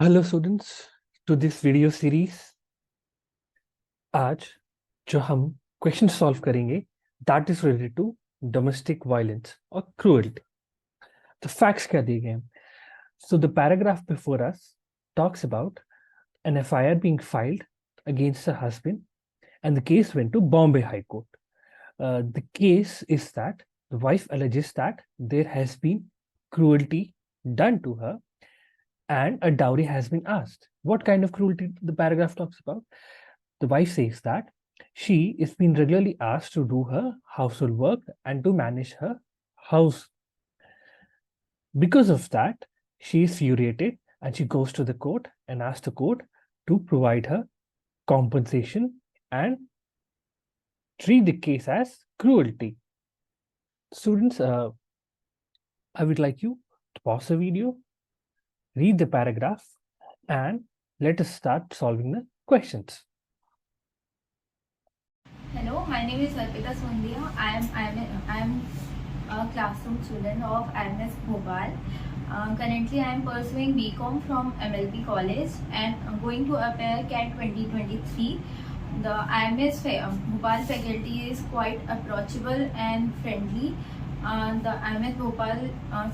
Hello students to this video series. आज जो हम क्वेश्चन सॉल्व करेंगे that is related to domestic violence और क्रूएल्टी. तो फैक्ट्स क्या दिए गए हैं? So the paragraph before us talks about an FIR being filed against her husband and the case went to Bombay High Court. The case is that the wife alleges that there has been cruelty done to her and a dowry has been asked. What kind of cruelty the paragraph talks about? The wife says that she is being regularly asked to do her household work and to manage her house. Because of that, she is furiated and she goes to the court and asks the court to provide her compensation and treat the case as cruelty. Students, I would like you to pause the video, read the paragraph, and let us start solving the questions. Hello, my name is Arpita Sondia. I am a classroom student of IMS Bhopal. Currently, I am pursuing BCom from MLP College and going to appear CAT 2023. The IMS Bhopal faculty is quite approachable and friendly. The IMS Bhopal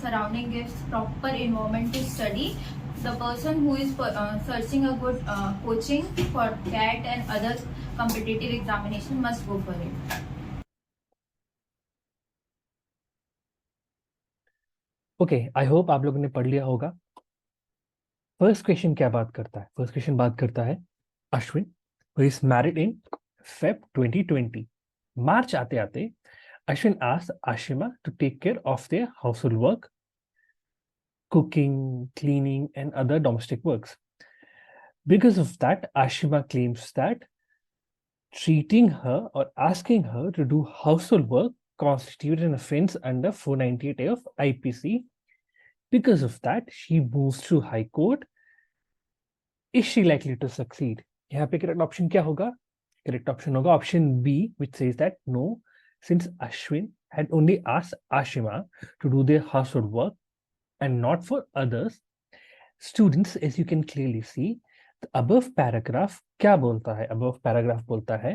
surrounding gives proper environment to study. The person who is searching a good coaching for CAT and other competitive examination must go for it. Okay, I hope आप लोगों ने पढ़ लिया होगा. First question क्या बात करता है? फर्स्ट क्वेश्चन बात करता है Ashwin who is married in Feb 2020. March आते आते Ashwin asked Ashima to take care of their household work, cooking, cleaning, and other domestic works. Because of that, Ashima claims that treating her or asking her to do household work constituted an offense under 498A of IPC. Because of that, she moves to High Court. Is she likely to succeed? यहाँ पे correct option क्या होगा? Correct option होगा option B, which says that no, since Ashwin had only asked Ashima to do their household work and not for others. Students, as you can clearly see, the above paragraph क्या बोलता है? Above paragraph बोलता है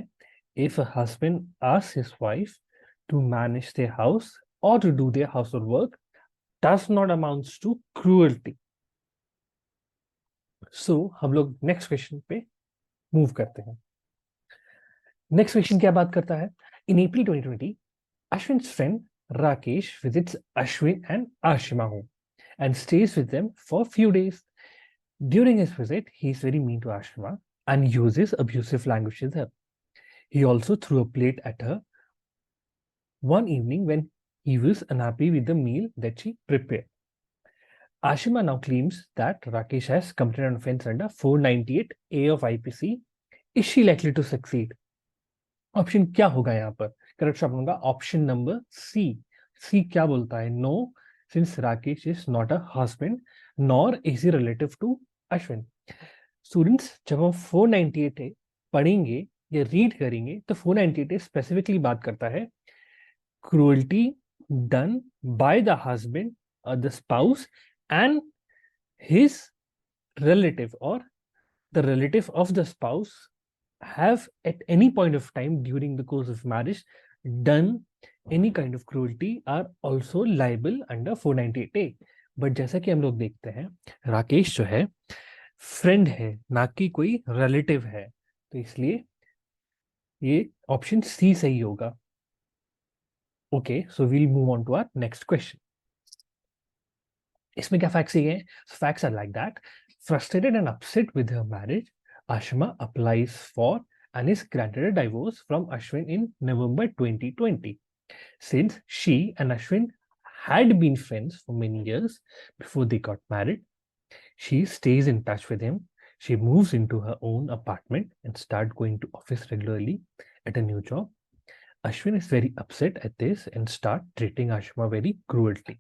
if a husband asks his wife to manage their house or to do their household work does not amounts to cruelty. So हम लोग next question पे move करते हैं. नेक्स्ट क्वेश्चन क्या बात करता है? इन अप्रैल 2020 Ashwin's friend Rakesh visits Ashwin and Ashima home and stays with them for a few days. During his visit, he is very mean to Ashima and uses abusive language with her. He also threw a plate at her one evening when he was unhappy with the meal that she prepared. Ashima now claims that Rakesh has committed an offense under 498A of IPC. Is she likely to succeed? Option क्या होगा यहाँ पर? Correct option होगा option number C. C क्या बोलता है? No, since Rakesh is not a husband nor is he relative to Ashwin. Students, जब हम 498A पढ़ेंगे या रीड करेंगे तो 498A स्पेसिफिकली बात करता है cruelty done by the husband or the spouse and his relative or the relative of the spouse have at any point of time during the course of marriage done any kind of cruelty are also liable under 498A. But जैसा कि हम लोग देखते हैं राकेश जो है friend है, ना कि कोई रिलेटिव है, तो इसलिए ये ऑप्शन सी सही होगा. Okay, so we'll move on to our next question. इसमें क्या फैक्ट्स दिए हैं? Facts are like that frustrated and upset with her marriage, Ashima applies for and is granted a divorce from Ashwin in November 2020. Since she and Ashwin had been friends for many years before they got married, she stays in touch with him. She moves into her own apartment and starts going to office regularly at a new job. Ashwin is very upset at this and starts treating Ashima very cruelly.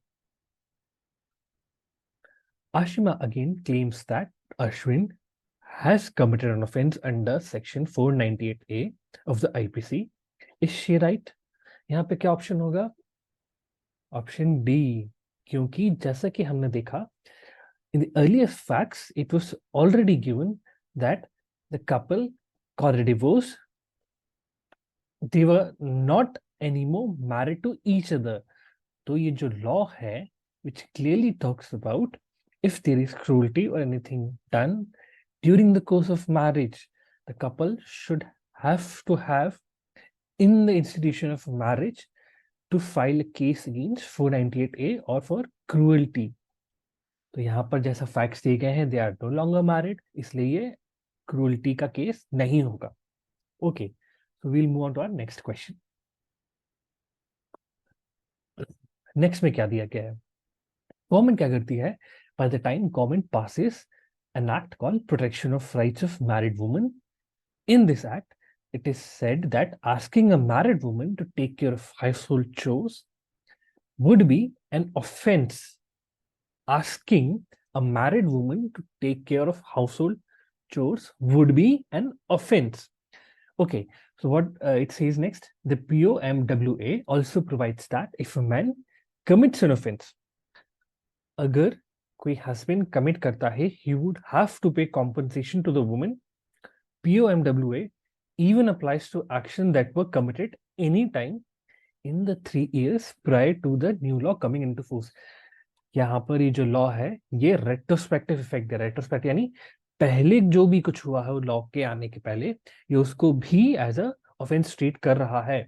Ashima again claims that Ashwin has committed an offense under section 498A of the IPC. Is she right? यहाँ पे क्या option होगा? Option D, क्योंकि जैसा कि हमने देखा In the earliest facts, it was already given that the couple got a divorce. They were not anymore married to each other. तो ये जो law है, which clearly talks about if there is cruelty or anything done during the course of marriage, the couple should have to have in the institution of marriage to file a case against 498A or for cruelty. तो यहाँ पर जैसा facts दिए गए हैं, they are no longer married, इसलिए ये cruelty का केस नहीं होगा. Okay, so we'll move on to our next question. नेक्स्ट में क्या दिया गया है? गवर्नमेंट क्या करती है? By the time government passes an act called Protection of Rights of Married Women. In this act, it is said that asking a married woman to take care of household chores would be an offense. Asking a married woman to take care of household chores would be an offense. Okay, so what it says next, the POMWA also provides that if a man commits an offense, अगर कोई husband commit करता है, he would have to pay compensation to the woman. POMWA even applies to action that were committed any time in the 3 years prior to the new law coming into force. यहाँ पर ये जो law है, ये retrospective effect दे रहा है. Retrospective यानी पहले जो भी कुछ हुआ है लॉ के आने के पहले, ये उसको भी एज अ ऑफेंस ट्रीट कर रहा है.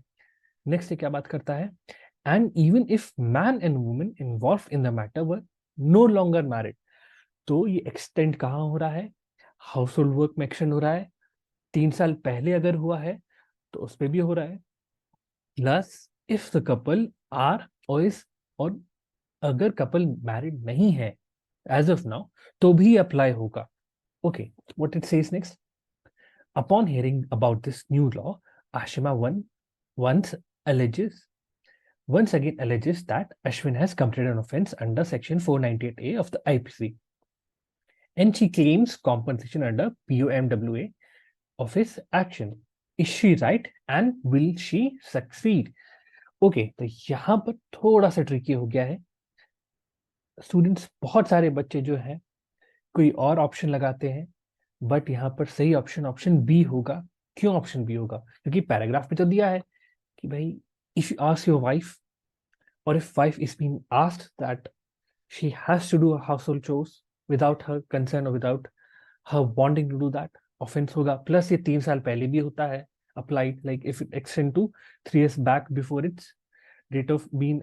नेक्स्ट क्या बात करता है? And even if man and women involve in the matter were no longer married. तो ये एक्सटेंड कहाँ हो रहा है? हाउस होल्ड वर्क में एक्सटेंड हो रहा है. 3 साल पहले अगर हुआ है तो उस पर भी हो रहा है. Plus if the couple are और अगर कपल मैरिड नहीं है एज ऑफ नाउ तो भी अप्लाई होगा. Okay, what it says next, upon hearing about this new law, Ashima once again alleges that Ashwin has committed an offense under section 498A of the IPC and she claims compensation under POMWA of his action. Is she right and will she succeed? Okay, तो यहाँ पर थोड़ा सा tricky हो गया है. Students, बहुत सारे बच्चे जो हैं कोई और ऑप्शन लगाते हैं, बट यहाँ पर सही ऑप्शन बी होगा. क्यों ऑप्शन बी होगा? क्योंकि पैराग्राफ में तो दिया है कि भाई if you ask your wife or if wife is being asked that she has to do household chores without her concern or without her wanting to do that, offence होगा. Plus ये 3 साल पहले भी होता है applied, like if it extend to 3 years back before its date of being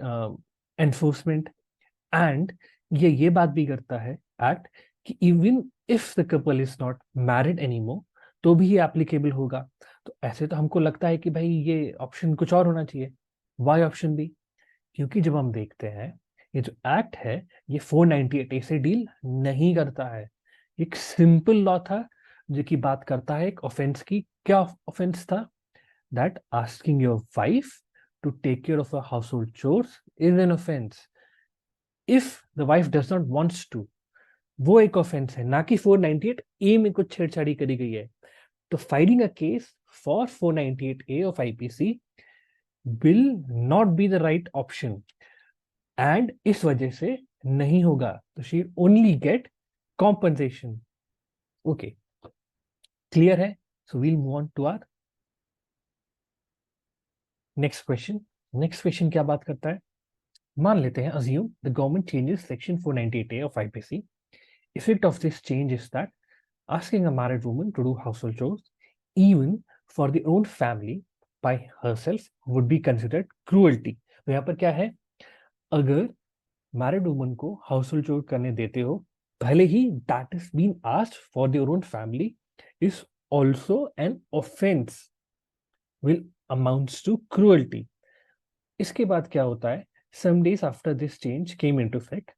enforcement. And ये बात भी करता है एक्ट कि even if the couple is not married anymore तो भी ये एप्लीकेबल होगा. तो ऐसे तो हमको लगता है कि भाई ये ऑप्शन कुछ और होना चाहिए. Why option B? क्योंकि जब हम देखते हैं ये जो एक्ट है ये 498A से डील नहीं करता है. एक सिंपल लॉ था जो कि बात करता है एक ऑफेंस की. क्या ऑफेंस था? That asking your wife to take care of household chores is an offence. If the wife does not wants to, वो एक ऑफेंस है, ना कि 498A में कुछ छेड़छाड़ी करी गई है. तो filing a case for 498A of IPC will not be the right option and इस वजह से नहीं होगा. तो she only get compensation. Okay, clear है? So we'll move on to our next question. Next question क्या बात करता है? मान लेते हैं, assume the government changes section 498A of IPC. Effect of this change is that asking a married woman to do household chores, even for the own family by herself, would be considered cruelty. तो यहाँ पर क्या है? अगर married woman को household चोर करने देते हो, भले ही that is being asked for their own family, is also an offense, will amounts to cruelty. इसके बाद क्या होता है? Some days after this change came into effect,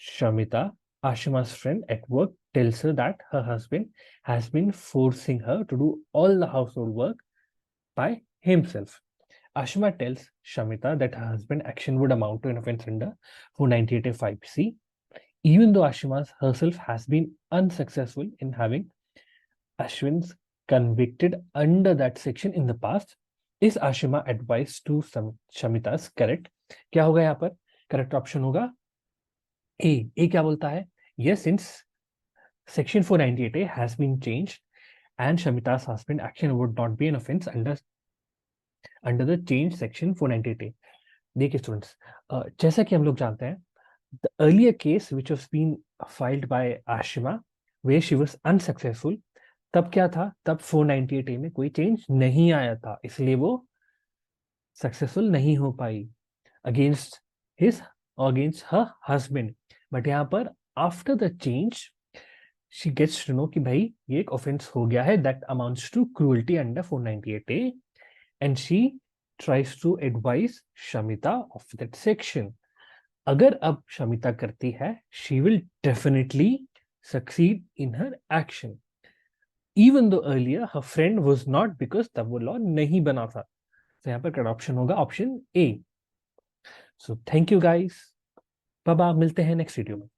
Shamita, Ashima's friend at work, tells her that her husband has been forcing her to do all the household work by himself. Ashima tells Shamita that her husband's action would amount to an offense under 498A5C, even though Ashima herself has been unsuccessful in having Ashwin's convicted under that section in the past. Is Ashima advised to Shamita's correct? क्या होगा यहाँ पर? Correct option होगा ए. ए क्या बोलता है? yes, since section 498A has been changed and Shamita's husband action would not be an offense under the changed section 498A. देखिए students, जैसा कि हम लोग जानते हैं, the earlier case which was being filed by Ashima where she was unsuccessful, तब क्या था, तब 498A में कोई चेंज नहीं आया था, इसलिए वो सक्सेसफुल नहीं हो पाई अगेंस्ट हिज और अगेंस्ट हर हस्बैंड. बट यहाँ पर after the change she gets to know कि भाई ये एक ऑफेंस हो गया है that amounts to cruelty under 498A and she tries to advise Shamita of that section. अगर अब शमिता करती है, she will definitely succeed in her action even though earlier her friend was not, because तब वो लॉ नहीं बना था. तो यहाँ पर करेक्ट ऑप्शन होगा option A. So thank you guys, bye bye, मिलते हैं नेक्स्ट वीडियो में.